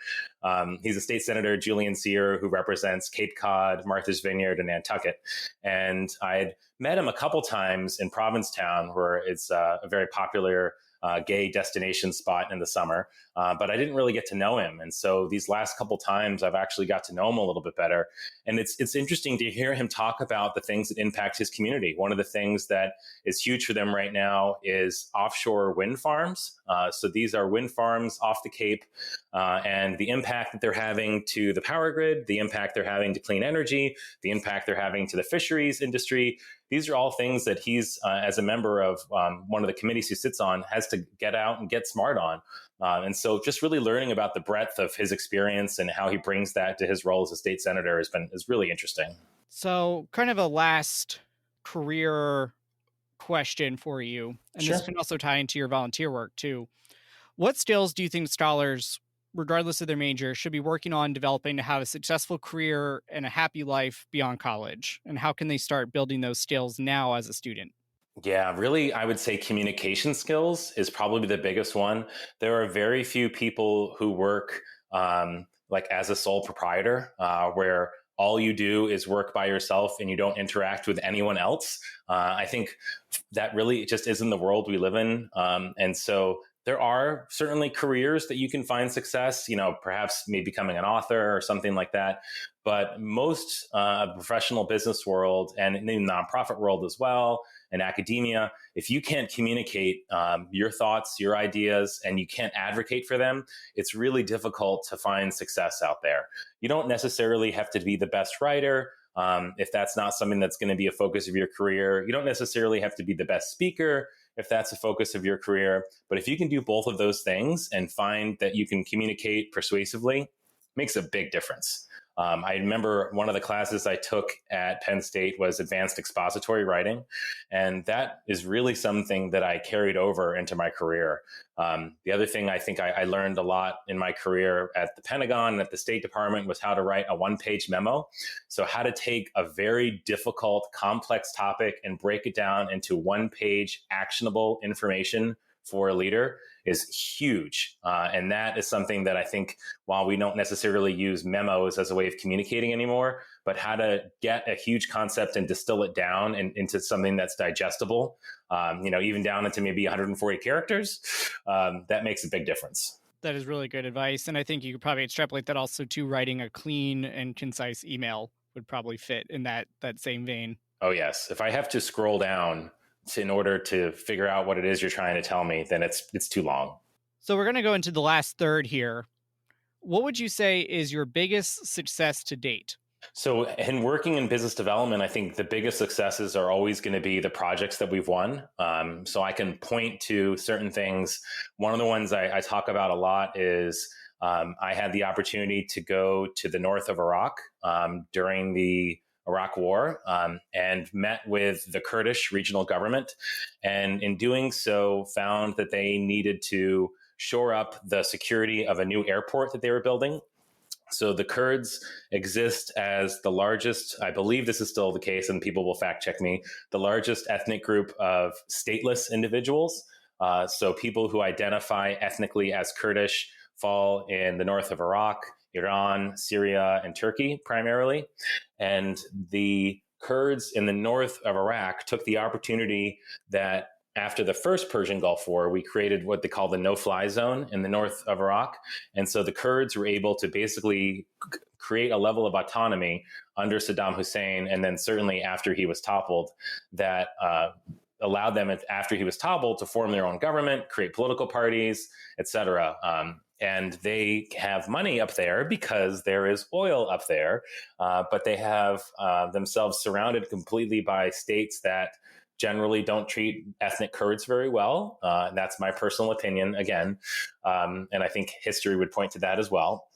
B: He's a state senator, Julian Sear, who represents Cape Cod, Martha's Vineyard, and Nantucket. And I'd met him a couple times in Provincetown, where it's a very popular gay destination spot in the summer, but I didn't really get to know him. And so these last couple times, I've actually got to know him a little bit better. And it's interesting to hear him talk about the things that impact his community. One of the things that is huge for them right now is offshore wind farms. So these are wind farms off the Cape, and the impact that they're having to the power grid, the impact they're having to clean energy, the impact they're having to the fisheries industry. These are all things that he's, as a member of one of the committees he sits on, has to get out and get smart on. And so just really learning about the breadth of his experience and how he brings that to his role as a state senator is really interesting.
A: So kind of a last career question for you, and
B: Sure.
A: this can also tie into your volunteer work too. What skills do you think scholars, regardless of their major, should be working on developing to have a successful career and a happy life beyond college? And how can they start building those skills now as a student?
B: Yeah, really, I would say communication skills is probably the biggest one. There are very few people who work like as a sole proprietor, where all you do is work by yourself and you don't interact with anyone else. I think that really just isn't the world we live in. And so there are certainly careers that you can find success, perhaps maybe becoming an author or something like that. But most professional business world and in the nonprofit world as well, and academia, if you can't communicate your thoughts, your ideas, and you can't advocate for them, it's really difficult to find success out there. You don't necessarily have to be the best writer. If that's not something that's going to be a focus of your career, you don't necessarily have to be the best speaker if that's a focus of your career. But if you can do both of those things and find that you can communicate persuasively, makes a big difference. I remember one of the classes I took at Penn State was advanced expository writing. And that is really something that I carried over into my career. The other thing I think I learned a lot in my career at the Pentagon and at the State Department was how to write a one-page memo. So how to take a very difficult, complex topic and break it down into one-page actionable information for a leader is huge. And that is something that I think, while we don't necessarily use memos as a way of communicating anymore, but how to get a huge concept and distill it down into something that's digestible, even down into maybe 140 characters, that makes a big difference.
A: That is really good advice. And I think you could probably extrapolate that also to writing a clean and concise email would probably fit in that same vein.
B: Oh, yes. If I have to scroll down in order to figure out what it is you're trying to tell me, then it's too long.
A: So we're going to go into the last third here. What would you say is your biggest success to date?
B: So in working in business development, I think the biggest successes are always going to be the projects that we've won. So I can point to certain things. One of the ones I talk about a lot is I had the opportunity to go to the north of Iraq during the Iraq War and met with the Kurdish regional government. And in doing so, found that they needed to shore up the security of a new airport that they were building. So the Kurds exist as the largest, I believe this is still the case, and people will fact check me, the largest ethnic group of stateless individuals. So people who identify ethnically as Kurdish fall in the north of Iraq, Iran, Syria, and Turkey primarily. And the Kurds in the north of Iraq took the opportunity that after the first Persian Gulf War, we created what they call the no-fly zone in the north of Iraq. And so the Kurds were able to basically create a level of autonomy under Saddam Hussein, and then certainly after he was toppled, that allowed them, after he was toppled, to form their own government, create political parties, et cetera. And they have money up there because there is oil up there, but they have themselves surrounded completely by states that generally don't treat ethnic Kurds very well. That's my personal opinion, again. And I think history would point to that as well.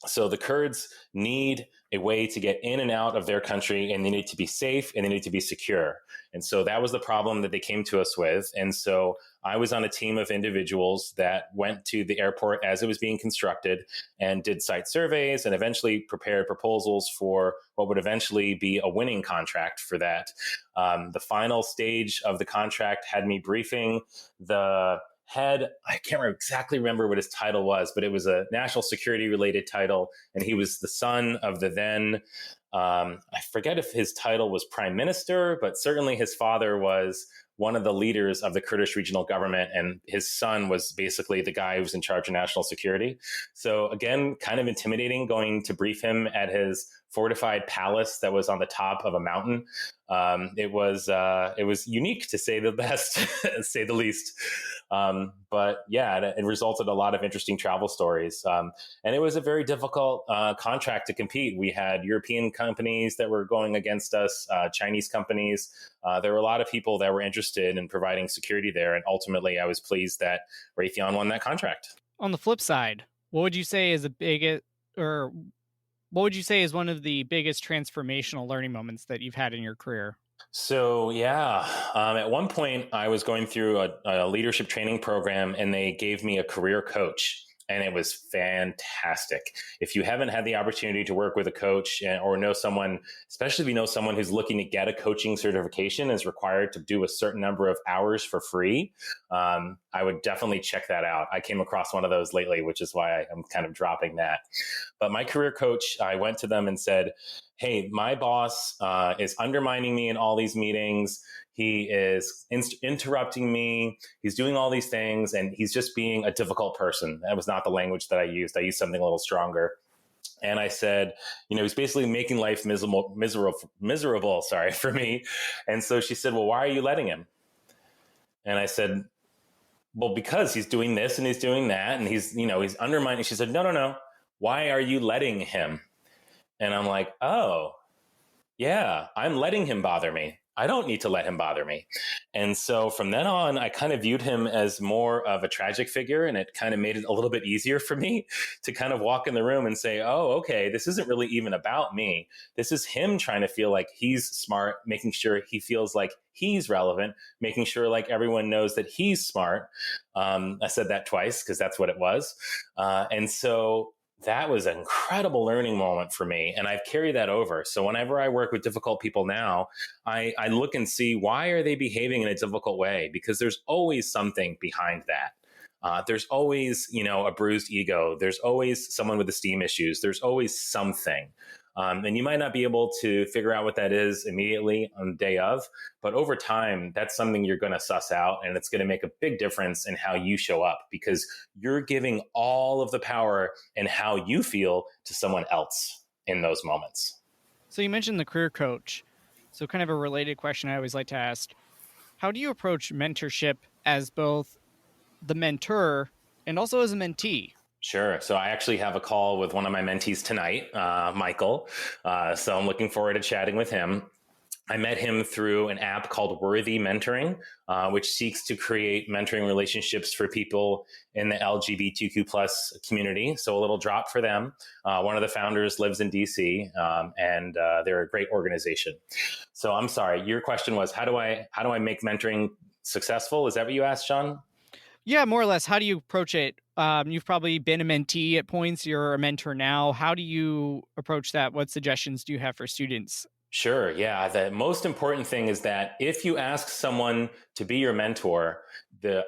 B: So the Kurds need a way to get in and out of their country, and they need to be safe and they need to be secure. And so that was the problem that they came to us with. And so I was on a team of individuals that went to the airport as it was being constructed and did site surveys and eventually prepared proposals for what would eventually be a winning contract for that. The final stage of the contract had me briefing the I can't exactly remember what his title was, but it was a national security related title. And he was the son of the then, I forget if his title was prime minister, but certainly his father was one of the leaders of the Kurdish regional government, and his son was basically the guy who was in charge of national security. So again, kind of intimidating going to brief him at his fortified palace that was on the top of a mountain. It was unique to say the best, say the least. But yeah, it resulted in a lot of interesting travel stories. And it was a very difficult contract to compete. We had European companies that were going against us, Chinese companies. There were a lot of people that were interested in providing security there. And ultimately, I was pleased that Raytheon won that contract.
A: On the flip side, what would you say is what would you say is one of the biggest transformational learning moments that you've had in your career?
B: So yeah, at one point I was going through a leadership training program, and they gave me a career coach, and it was fantastic. If you haven't had the opportunity to work with a coach or know someone, especially if you know someone who's looking to get a coaching certification, is required to do a certain number of hours for free, I would definitely check that out. I came across one of those lately, which is why I'm kind of dropping that. But my career coach, I went to them and said, hey, my boss is undermining me in all these meetings. He is interrupting me. He's doing all these things, and he's just being a difficult person. That was not the language that I used. I used something a little stronger. And I said, he's basically making life miserable, for me. And so she said, well, why are you letting him? And I said, well, because he's doing this and he's doing that, and he's undermining. She said, no. Why are you letting him? And I'm like, oh, yeah, I'm letting him bother me. I don't need to let him bother me. And so from then on, I kind of viewed him as more of a tragic figure, and it kind of made it a little bit easier for me to kind of walk in the room and say, oh, okay, this isn't really even about me. This is him trying to feel like he's smart, making sure he feels like he's relevant, making sure like everyone knows that he's smart. I said that twice because that's what it was. And so that was an incredible learning moment for me. And I've carried that over. So whenever I work with difficult people now, I look and see, why are they behaving in a difficult way? Because there's always something behind that. There's always, a bruised ego. There's always someone with esteem issues. There's always something. And you might not be able to figure out what that is immediately on the day of, but over time, that's something you're going to suss out, and it's going to make a big difference in how you show up, because you're giving all of the power and how you feel to someone else in those moments.
A: So you mentioned the career coach. So kind of a related question I always like to ask, how do you approach mentorship as both the mentor and also as a mentee?
B: Sure. So I actually have a call with one of my mentees tonight, Michael. So I'm looking forward to chatting with him. I met him through an app called Worthy Mentoring, which seeks to create mentoring relationships for people in the LGBTQ plus community. So a little drop for them. One of the founders lives in DC, and they're a great organization. So I'm sorry, your question was, how do I make mentoring successful? Is that what you asked, Sean?
A: Yeah, more or less. How do you approach it? You've probably been a mentee at points. You're a mentor now. How do you approach that? What suggestions do you have for students?
B: Sure. Yeah. The most important thing is that if you ask someone to be your mentor, it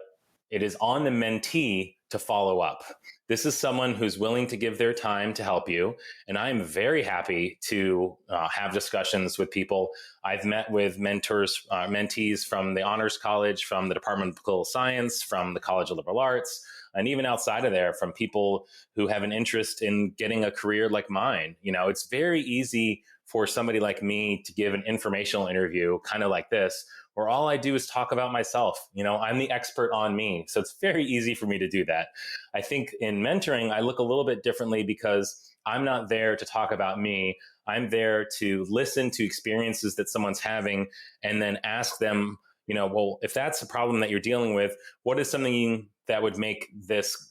B: is on the mentee to follow up. This is someone who's willing to give their time to help you. And I'm very happy to have discussions with people. I've met with mentees from the Honors College, from the Department of Political Science, from the College of Liberal Arts, and even outside of there, from people who have an interest in getting a career like mine. It's very easy for somebody like me to give an informational interview kind of like this, where all I do is talk about myself. I'm the expert on me. So it's very easy for me to do that. I think in mentoring, I look a little bit differently because I'm not there to talk about me. I'm there to listen to experiences that someone's having and then ask them, well, if that's a problem that you're dealing with, what is something that would make this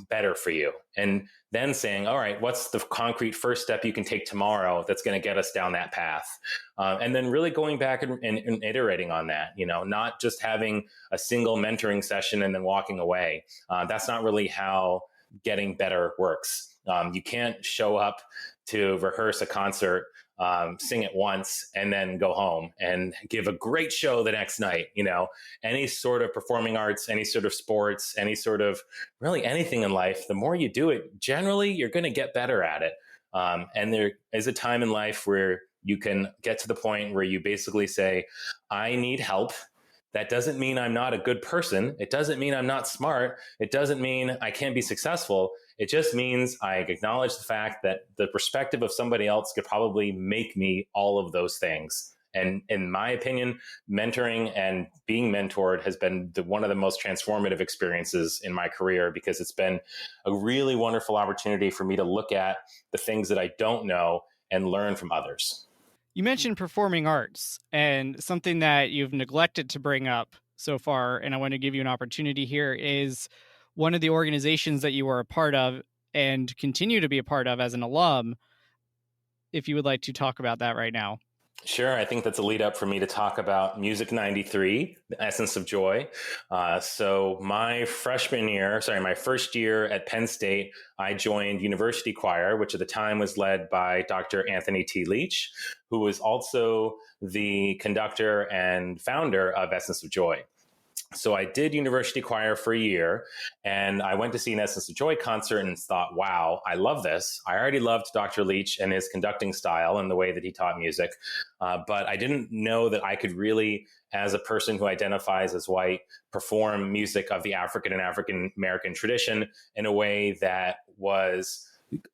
B: better for you? And then saying, all right, what's the concrete first step you can take tomorrow that's going to get us down that path? And then really going back and iterating on that, not just having a single mentoring session and then walking away. That's not really how getting better works. You can't show up to rehearse a concert, sing it once, and then go home and give a great show the next night. Any sort of performing arts, any sort of sports, any sort of really anything in life, the more you do it, generally, you're going to get better at it. And there is a time in life where you can get to the point where you basically say, I need help. That doesn't mean I'm not a good person. It doesn't mean I'm not smart. It doesn't mean I can't be successful. It just means I acknowledge the fact that the perspective of somebody else could probably make me all of those things. And in my opinion, mentoring and being mentored has been one of the most transformative experiences in my career, because it's been a really wonderful opportunity for me to look at the things that I don't know and learn from others.
A: You mentioned performing arts, and something that you've neglected to bring up so far, and I want to give you an opportunity here, is one of the organizations that you were a part of and continue to be a part of as an alum, if you would like to talk about that right now.
B: Sure. I think that's a lead up for me to talk about Music 93, the essence of joy. So my first year at Penn State, I joined University Choir, which at the time was led by Dr. Anthony T. Leach, who was also the conductor and founder of Essence of Joy. So I did University Choir for a year, and I went to see an Essence of Joy concert and thought, wow, I love this. I already loved Dr. Leach and his conducting style and the way that he taught music. But I didn't know that I could really, as a person who identifies as white, perform music of the African and African American tradition in a way that was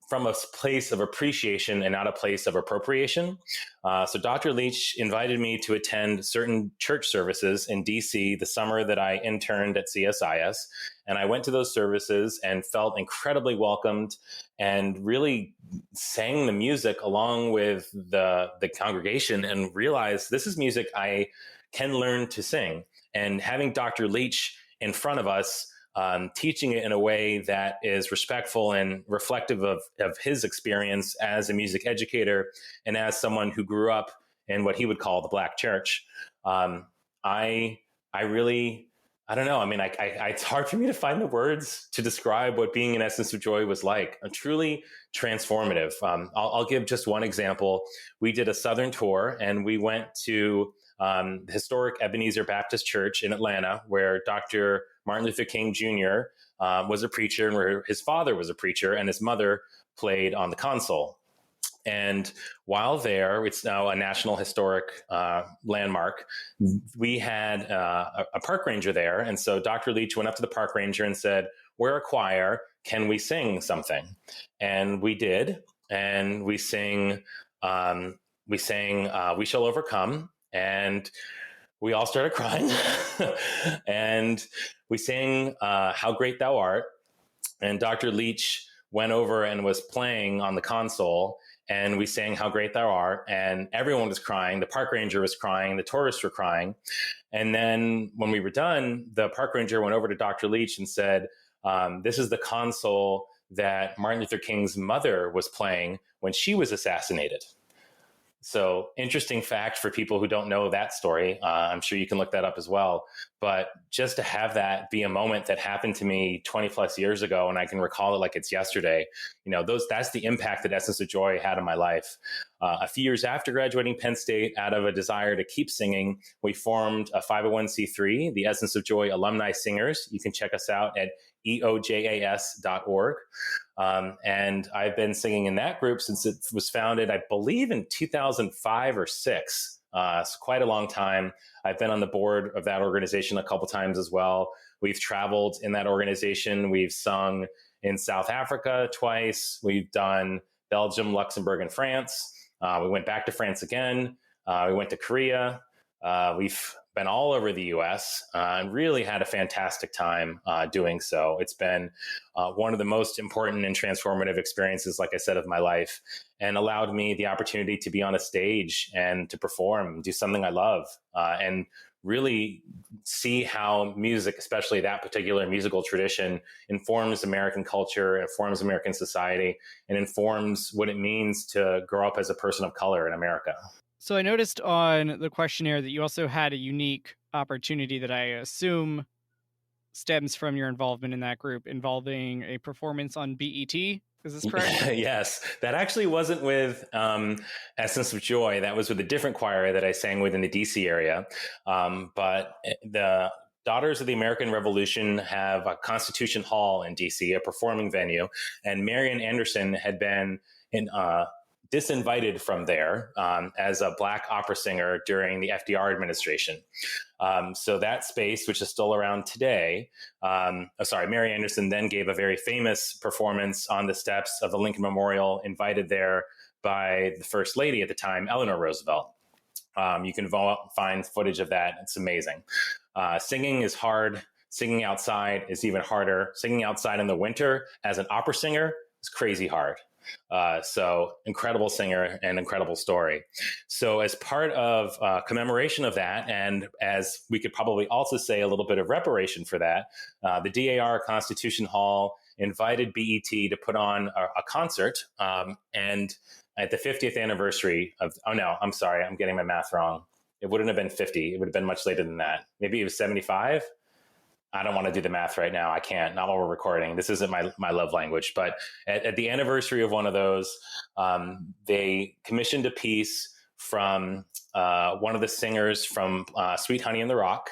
B: from a place of appreciation and not a place of appropriation. So Dr. Leach invited me to attend certain church services in DC the summer that I interned at CSIS. And I went to those services and felt incredibly welcomed and really sang the music along with the congregation and realized this is music I can learn to sing. And having Dr. Leach in front of us, teaching it in a way that is respectful and reflective of his experience as a music educator and as someone who grew up in what he would call the Black church. I don't know. I mean, it's hard for me to find the words to describe what being an Essence of Joy was like. Truly transformative. I'll give just one example. We did a Southern tour, and we went to the historic Ebenezer Baptist Church in Atlanta, where Dr. Martin Luther King Jr. Was a preacher, and where his father was a preacher, and his mother played on the console. And while there, it's now a National Historic Landmark, we had a park ranger there. And so Dr. Leach went up to the park ranger and said, we're a choir, can we sing something? And we did. And we sang We Shall Overcome. And we all started crying. And we sang How Great Thou Art. And Dr. Leach went over and was playing on the console, and we sang How Great Thou Art, and everyone was crying. The park ranger was crying. The tourists were crying. And then when we were done, the park ranger went over to Dr. Leach and said, this is the console that Martin Luther King's mother was playing when she was assassinated. So interesting fact for people who don't know that story. I'm sure you can look that up as well. But just to have that be a moment that happened to me 20 plus years ago, and I can recall it like it's yesterday, that's the impact that Essence of Joy had in my life. A few years after graduating Penn State, out of a desire to keep singing, we formed a 501c3, the Essence of Joy Alumni Singers. You can check us out at eojas.org. And I've been singing in that group since it was founded, I believe, in 2005 or 6. It's quite a long time. I've been on the board of that organization a couple times as well. We've traveled in that organization. We've sung in South Africa twice. We've done Belgium, Luxembourg, and France. We went back to France again. We went to Korea. We've been all over the U.S. And really had a fantastic time doing so. It's been one of the most important and transformative experiences, like I said, of my life, and allowed me the opportunity to be on a stage and to perform, do something I love, and really see how music, especially that particular musical tradition, informs American culture, informs American society, and informs what it means to grow up as a person of color in America.
A: So I noticed on the questionnaire that you also had a unique opportunity that I assume stems from your involvement in that group, involving a performance on BET. Is this correct?
B: Yes, that actually wasn't with Essence of Joy. That was with a different choir that I sang with in the DC area. But the Daughters of the American Revolution have a Constitution Hall in DC, a performing venue, and Marian Anderson had been disinvited from there as a Black opera singer during the FDR administration. So that space, which is still around today, Mary Anderson then gave a very famous performance on the steps of the Lincoln Memorial, invited there by the First Lady at the time, Eleanor Roosevelt. You can find footage of that. It's amazing. Singing is hard. Singing outside is even harder. Singing outside in the winter as an opera singer is crazy hard. So incredible singer and incredible story. So as part of commemoration of that, and as we could probably also say a little bit of reparation for that, the DAR Constitution Hall invited BET to put on a concert. And at the 50th anniversary of, I'm sorry, I'm getting my math wrong. It wouldn't have been 50. It would have been much later than that. Maybe it was 75. I don't want to do the math right now. I can't, not while we're recording. This isn't my love language. But at the anniversary of one of those, they commissioned a piece from one of the singers from Sweet Honey in the Rock.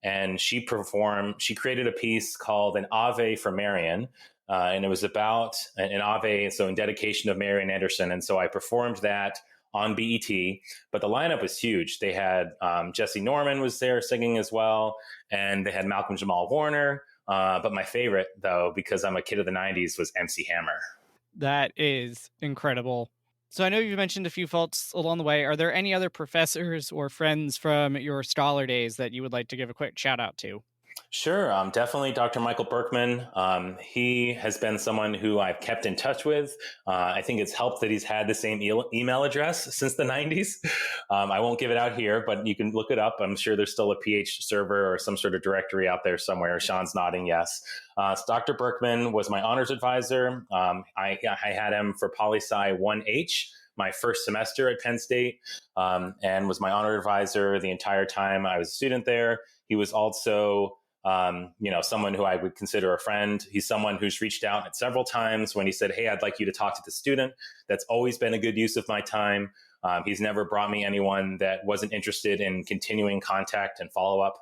B: And she created a piece called an Ave for Marian. And it was about an Ave, so in dedication of Marian Anderson. And so I performed that on BET, but the lineup was huge. They had Jesse Norman was there singing as well, and they had Malcolm Jamal Warner. But my favorite, though, because I'm a kid of the 90s, was MC Hammer.
A: That is incredible. So I know you've mentioned a few folks along the way. Are there any other professors or friends from your scholar days that you would like to give a quick shout out to?
B: Sure. Definitely Dr. Michael Berkman. He has been someone who I've kept in touch with. I think it's helped that he's had the same email address since the 90s. I won't give it out here, but you can look it up. I'm sure there's still a PH server or some sort of directory out there somewhere. Sean's nodding yes. Dr. Berkman was my honors advisor. I had him for Poli-Sci 1H. My first semester at Penn State, and was my honor advisor the entire time I was a student there. He was also someone who I would consider a friend. He's someone who's reached out several times when he said, hey, I'd like you to talk to the student. That's always been a good use of my time. He's never brought me anyone that wasn't interested in continuing contact and follow-up.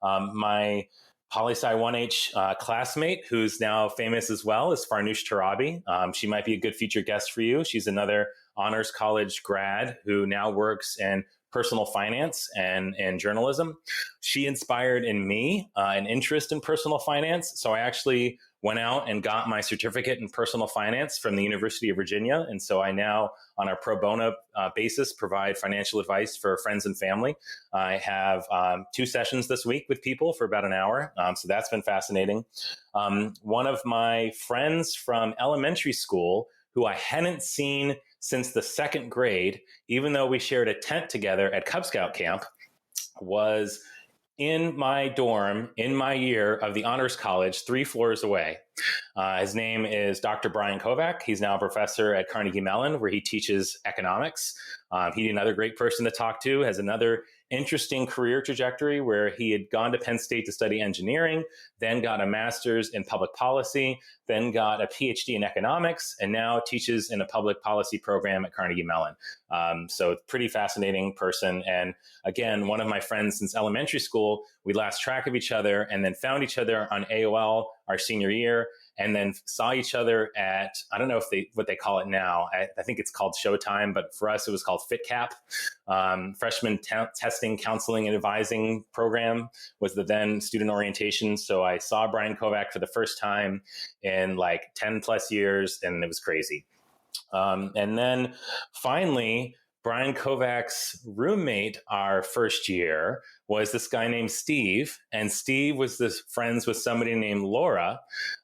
B: My Poli-Sci 1H classmate, who's now famous as well, is Farnoosh Tarabi. She might be a good featured guest for you. She's another Honors College grad who now works in personal finance and journalism. She inspired in me an interest in personal finance. So I actually went out and got my certificate in personal finance from the University of Virginia. And so I now, on a pro bono basis, provide financial advice for friends and family. I have 2 sessions this week with people for about an hour. So that's been fascinating. One of my friends from elementary school, who I hadn't seen since the 2nd grade, even though we shared a tent together at Cub Scout camp, was in my dorm in my year of the Honors College, 3 floors away. His name is Dr. Brian Kovac. He's now a professor at Carnegie Mellon, where he teaches economics. He's another great person to talk to, has another interesting career trajectory where he had gone to Penn State to study engineering, then got a master's in public policy, then got a PhD in economics, and now teaches in a public policy program at Carnegie Mellon. So pretty fascinating person. And again, one of my friends since elementary school. We lost track of each other and then found each other on AOL our senior year, and then saw each other at, I don't know if what they call it now. I think it's called Showtime, but for us, it was called FitCap. Freshman Testing, Counseling, and Advising program was the then student orientation. So I saw Brian Kovac for the first time in like 10 plus years, and it was crazy. And then finally, Brian Kovac's roommate our first year was this guy named Steve, and Steve was friends with somebody named Laura.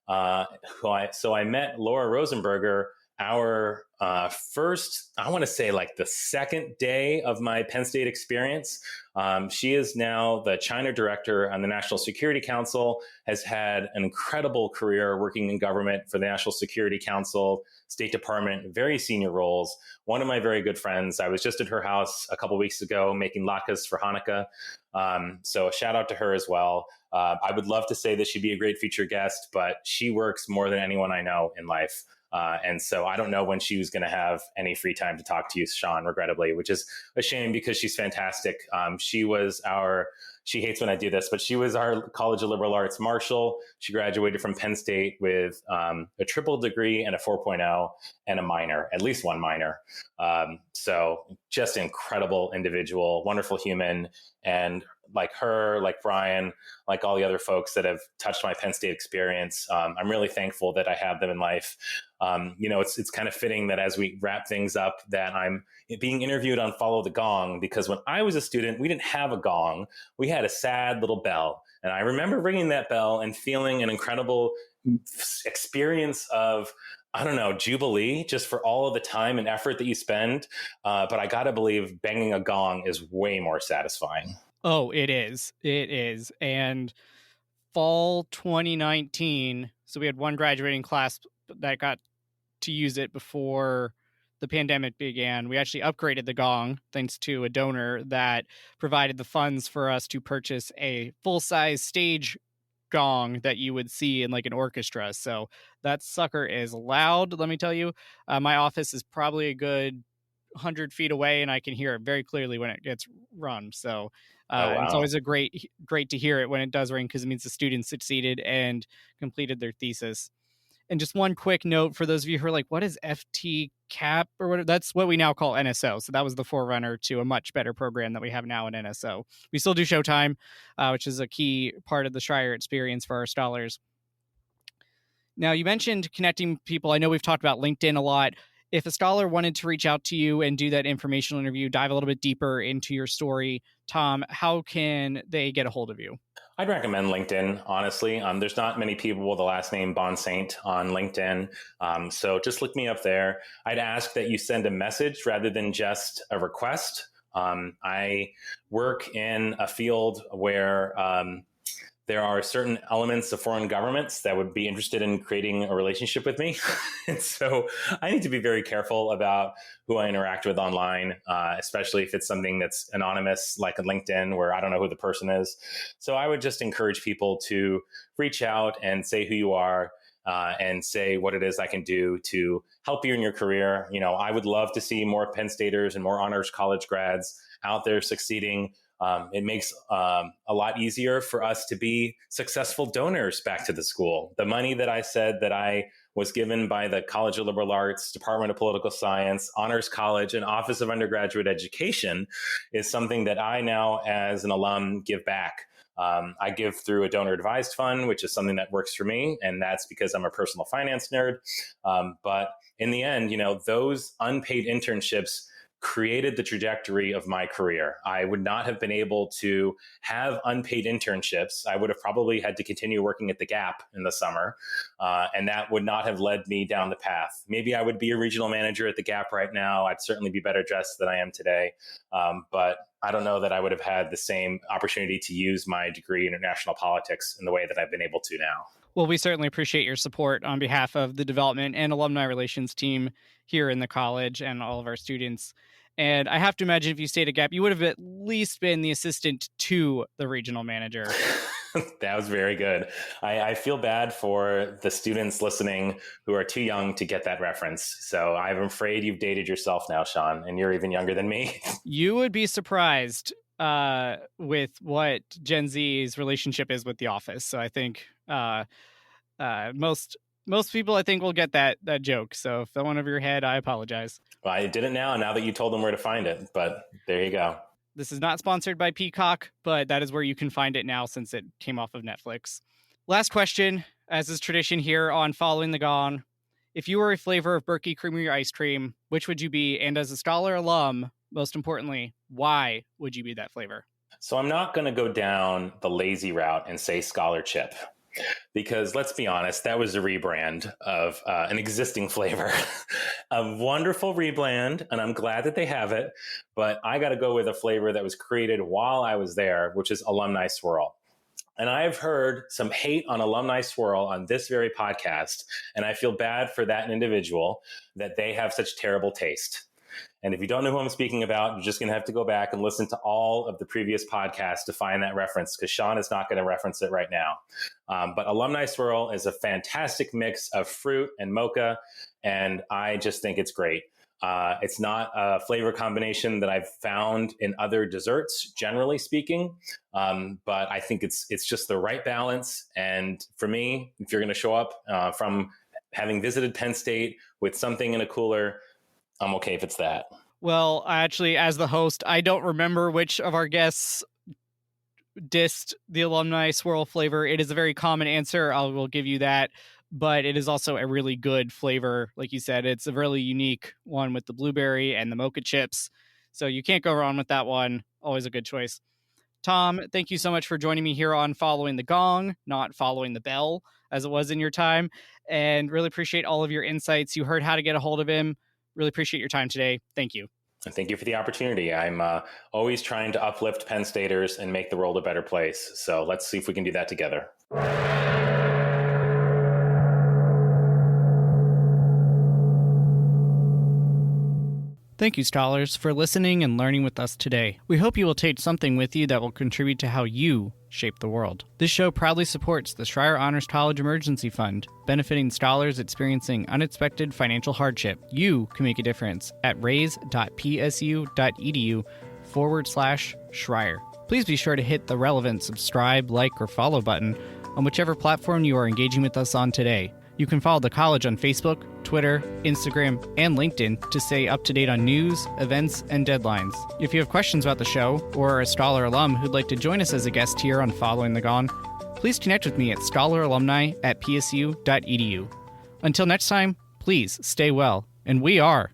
B: So I met Laura Rosenberger our first, I want to say like the second day of my Penn State experience. She is now the China director on the National Security Council, has had an incredible career working in government for the National Security Council, State Department, very senior roles. One of my very good friends, I was just at her house a couple weeks ago making latkes for Hanukkah. So a shout out to her as well. I would love to say that she'd be a great future guest, but she works more than anyone I know in life. And so I don't know when she was going to have any free time to talk to you, Sean, regrettably, which is a shame because she's fantastic. She hates when I do this, but she was our College of Liberal Arts Marshal. She graduated from Penn State with a triple degree and a 4.0 and a minor, at least one minor. So just incredible individual, wonderful human. And like her, like Brian, like all the other folks that have touched my Penn State experience, I'm really thankful that I have them in life. It's kind of fitting that as we wrap things up that I'm being interviewed on Follow the Gong, because when I was a student, we didn't have a gong. We had a sad little bell. And I remember ringing that bell and feeling an incredible experience of, I don't know, jubilee just for all of the time and effort that you spend. But I got to believe banging a gong is way more satisfying.
A: Oh, it is. It is. And fall 2019, so we had one graduating class that got to use it before the pandemic began. We actually upgraded the gong thanks to a donor that provided the funds for us to purchase a full-size stage gong that you would see in like an orchestra. So that sucker is loud, let me tell you. My office is probably a good 100 feet away, and I can hear it very clearly when it gets run. So
B: Wow.
A: It's always great to hear it when it does ring, because it means the students succeeded and completed their thesis. And just one quick note for those of you who are like, what is FT CAP or whatever? That's what we now call NSO. So that was the forerunner to a much better program that we have now in NSO. We still do Showtime, which is a key part of the Schreyer experience for our scholars. Now, you mentioned connecting people. I know we've talked about LinkedIn a lot. If a scholar wanted to reach out to you and do that informational interview, dive a little bit deeper into your story, Tom, how can they get a hold of you?
B: I'd recommend LinkedIn, honestly. There's not many people with the last name Bonsaint on LinkedIn. So just look me up there. I'd ask that you send a message rather than just a request. I work in a field where there are certain elements of foreign governments that would be interested in creating a relationship with me. And so I need to be very careful about who I interact with online, especially if it's something that's anonymous, like a LinkedIn, where I don't know who the person is. So I would just encourage people to reach out and say who you are, and say what it is I can do to help you in your career. I would love to see more Penn Staters and more honors college grads out there succeeding. It makes a lot easier for us to be successful donors back to the school. The money that I said that I was given by the College of Liberal Arts, Department of Political Science, Honors College, and Office of Undergraduate Education is something that I now, as an alum, give back. I give through a donor advised fund, which is something that works for me. And that's because I'm a personal finance nerd. But in the end, those unpaid internships created the trajectory of my career. I would not have been able to have unpaid internships. I would have probably had to continue working at the Gap in the summer, and that would not have led me down the path. Maybe I would be a regional manager at the Gap right now. I'd certainly be better dressed than I am today, but I don't know that I would have had the same opportunity to use my degree in international politics in the way that I've been able to now.
A: Well, we certainly appreciate your support on behalf of the development and alumni relations team here in the college and all of our students. And I have to imagine if you stayed at Gap, you would have at least been the assistant to the regional manager.
B: That was very good. I feel bad for the students listening who are too young to get that reference. So I'm afraid you've dated yourself now, Sean, and you're even younger than me.
A: You would be surprised with what Gen Z's relationship is with The Office. So I think most people, I think, will get that joke. So if that went over your head, I apologize.
B: Well, I did it now that you told them where to find it, but there you go.
A: This is not sponsored by Peacock, but that is where you can find it now since it came off of Netflix. Last question, as is tradition here on Following the Gong. If you were a flavor of Berkey Creamery ice cream, which would you be? And as a scholar alum, most importantly, why would you be that flavor?
B: So I'm not going to go down the lazy route and say scholar chip. because let's be honest, that was a rebrand of an existing flavor. A wonderful rebrand, and I'm glad that they have it, but I got to go with a flavor that was created while I was there, which is Alumni Swirl. And I've heard some hate on Alumni Swirl on this very podcast, and I feel bad for that individual that they have such terrible taste. And if you don't know who I'm speaking about, you're just going to have to go back and listen to all of the previous podcasts to find that reference, because Sean is not going to reference it right now. But Alumni Swirl is a fantastic mix of fruit and mocha, and I just think it's great. It's not a flavor combination that I've found in other desserts, generally speaking, but I think it's just the right balance. And for me, if you're going to show up from having visited Penn State with something in a cooler, I'm okay if it's that.
A: Well, actually, as the host, I don't remember which of our guests dissed the Alumni Swirl flavor. It is a very common answer. I will give you that. But it is also a really good flavor. Like you said, it's a really unique one with the blueberry and the mocha chips. So you can't go wrong with that one. Always a good choice. Tom, thank you so much for joining me here on Following the Gong, not Following the Bell, as it was in your time. And really appreciate all of your insights. You heard how to get a hold of him. Really appreciate your time today. Thank you.
B: And thank you for the opportunity. I'm always trying to uplift Penn Staters and make the world a better place. So let's see if we can do that together.
A: Thank you, scholars, for listening and learning with us today. We hope you will take something with you that will contribute to how you shape the world. This show proudly supports the Schreyer Honors College Emergency Fund, benefiting scholars experiencing unexpected financial hardship. You can make a difference at raise.psu.edu/Schreyer. Please be sure to hit the relevant subscribe, like, or follow button on whichever platform you are engaging with us on today. You can follow the college on Facebook, Twitter, Instagram, and LinkedIn to stay up to date on news, events, and deadlines. If you have questions about the show or are a Scholar alum who'd like to join us as a guest here on Following the Gong, please connect with me at scholaralumni@psu.edu. Until next time, please stay well, and we are